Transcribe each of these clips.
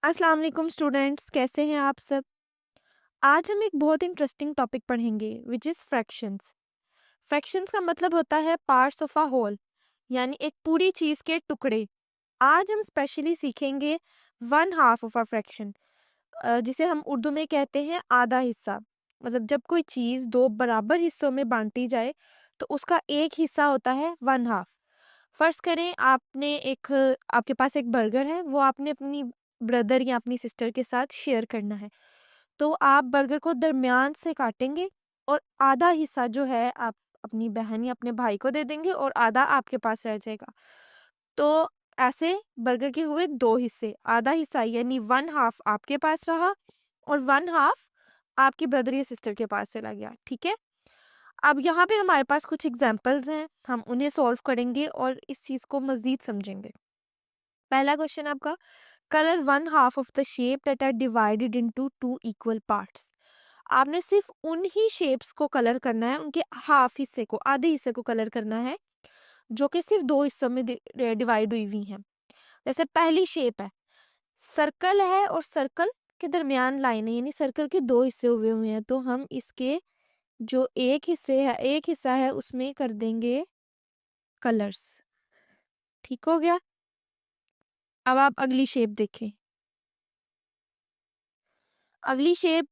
अस्सलाम वालेकुम स्टूडेंट्स, कैसे हैं आप सब। आज हम एक बहुत इंटरेस्टिंग टॉपिक पढ़ेंगे विच इज़ फ्रैक्शंस। फ्रैक्शंस का मतलब होता है पार्ट्स ऑफ अ होल, यानी एक पूरी चीज़ के टुकड़े। आज हम स्पेशली सीखेंगे one half of a fraction, जिसे हम उर्दू में कहते हैं आधा हिस्सा। मतलब जब कोई चीज़ दो बराबर हिस्सों में बांटी जाए तो उसका एक हिस्सा होता है वन हाफ। फर्ज करें आपके पास एक बर्गर है, वो आपने अपनी ब्रदर या अपनी सिस्टर के साथ शेयर करना है। तो आप बर्गर को दरमियान से काटेंगे और आधा हिस्सा जो है आप अपनी बहन या अपने भाई को दे देंगे और आधा आपके पास रह जाएगा। तो ऐसे बर्गर के हुए दो हिस्से, आधा हिस्सा यानी वन हाफ आपके पास रहा और वन हाफ आपकी ब्रदर या सिस्टर के पास चला गया। ठीक है, अब यहाँ पे हमारे पास कुछ एग्जाम्पल्स हैं, हम उन्हें सॉल्व करेंगे और इस चीज़ को मज़ीद समझेंगे। पहला क्वेश्चन आपका, colour one half of the shape that are divided into two equal parts. आपने सिर्फ उन ही शेप्स को कलर करना है, उनके हाफ हिस्से को, आधे हिस्से को कलर करना है जो कि सिर्फ दो हिस्सों में डिवाइड हुई हुई हैं। जैसे पहली शेप है, सर्कल है और सर्कल के दरमियान लाइन है, यानी सर्कल के दो हिस्से हुए हुए हैं। तो हम इसके जो एक हिस्सा है उसमें कर देंगे कलर्स। ठीक हो गया। अब आप अगली शेप देखें। अगली शेप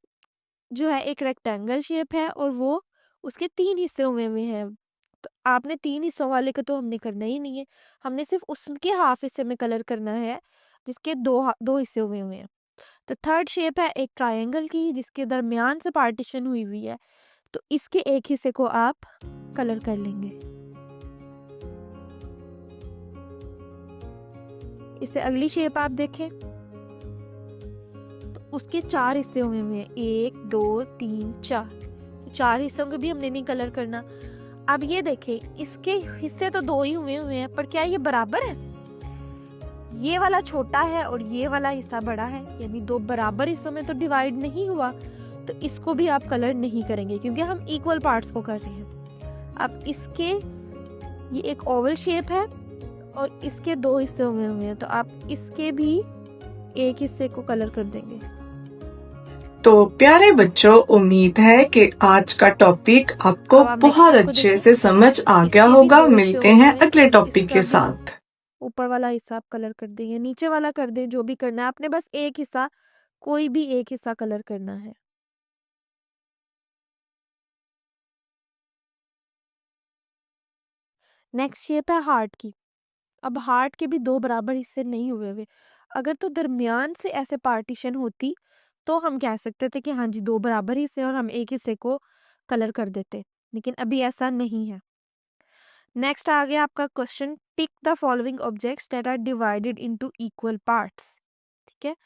जो है एक रेक्टेंगल शेप है और वो उसके तीन हिस्से हुए हुए हैं। तो आपने तीन हिस्सों वाले का तो हमने करना ही नहीं है, हमने सिर्फ उसके हाफ हिस्से में कलर करना है जिसके दो हिस्से हुए हुए हैं। तो थर्ड शेप है एक ट्रायंगल की जिसके दरमियान से पार्टीशन हुई हुई है, तो इसके एक हिस्से को आप कलर कर लेंगे। इससे अगली शेप आप देखें तो उसके चार हिस्से हुए हुए हैं, एक दो तीन चार। तो चार हिस्सों के भी हमने नहीं कलर करना। अब ये देखें, इसके हिस्से तो दो ही हुए हुए हैं, पर क्या ये बराबर है? ये वाला छोटा है और ये वाला हिस्सा बड़ा है, यानी दो बराबर हिस्सों में तो डिवाइड नहीं हुआ, तो इसको भी आप कलर नहीं करेंगे क्योंकि हम इक्वल पार्ट्स को कर रहे हैं। अब इसके ये एक ओवल शेप है और इसके दो हिस्से हुए हुए हैं, तो आप इसके भी एक हिस्से को कलर कर देंगे। तो प्यारे बच्चों, उम्मीद है कि आज का टॉपिक आपको अब आप next बहुत step को अच्छे देखें। से समझ आ गया इसके भी होगा। दो हिस्से मिलते हुए हैं हुए हैं, अगले तो टॉपिक इसका के भी साथ। ऊपर वाला हिस्सा आप कलर कर दें या नीचे वाला कर दें, जो भी करना है आपने, बस एक हिस्सा, कोई भी एक हिस्सा कलर करना है। नेक्स्ट शेप है हार्ट की। अब हार्ट के भी दो बराबर हिस्से नहीं हुए हुए, अगर तो दरमियान से ऐसे पार्टीशन होती तो हम कह सकते थे कि हाँ जी दो बराबर हिस्से और हम एक हिस्से को कलर कर देते, लेकिन अभी ऐसा नहीं है। नेक्स्ट आ गया आपका question, tick the following objects that are divided into equal parts. ठीक है,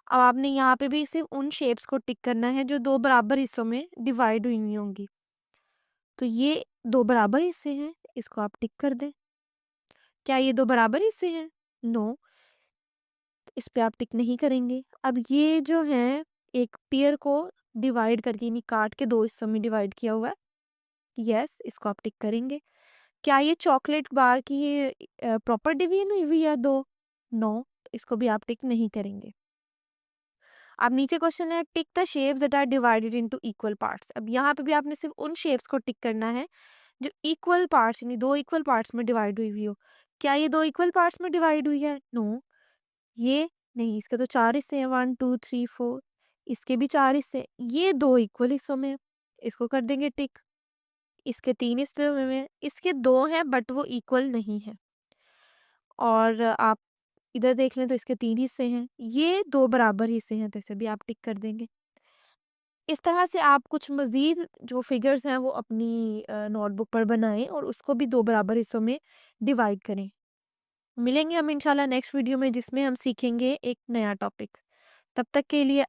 अब आपने यहाँ पे भी सिर्फ उन शेप्स को टिक करना है जो दो बराबर हिस्सों में डिवाइड हुई हुई होंगी। तो ये दो बराबर हिस्से हैं, इसको आप टिक कर दें। क्या ये दो बराबर हिस्से हैं? नो, इस पे आप टिक नहीं करेंगे। अब ये जो है एक पेयर को डिवाइड करके, यानी काट के दो हिस्सों में डिवाइड किया हुआ है, यस, इसको आप टिक करेंगे। क्या ये चॉकलेट बार की प्रॉपर डिवीजन हुई हुई है दो? नो, इसको भी आप टिक नहीं करेंगे। अब नीचे क्वेश्चन है, tick the shapes that are divided into equal parts. अब यहाँ पे भी आपने सिर्फ उन शेप्स को टिक करना है जो इक्वल पार्ट्स, यानी दो इक्वल पार्ट्स में डिवाइड हुई हुई हो। क्या ये दो इक्वल पार्ट्स में डिवाइड हुई है? नो, ये नहीं, इसके तो चार हिस्से हैं, 1 2 3 4, इसके भी चार हिस्से, ये दो इक्वल हिस्सों में है, इसको कर देंगे टिक। इसके तीन हिस्से हुए हैं, इसके दो हैं बट वो इक्वल नहीं है। और आप इधर देख लें तो इसके तीन हिस्से हैं, ये दो बराबर हिस्से हैं, तो इसे भी आप टिक कर देंगे। इस तरह से आप कुछ मज़ीद जो फिगर्स हैं वो अपनी नोटबुक पर बनाएं और उसको भी दो बराबर हिस्सों में डिवाइड करें। मिलेंगे हम इंशाल्लाह नेक्स्ट वीडियो में जिसमें हम सीखेंगे एक नया टॉपिक। तब तक के लिए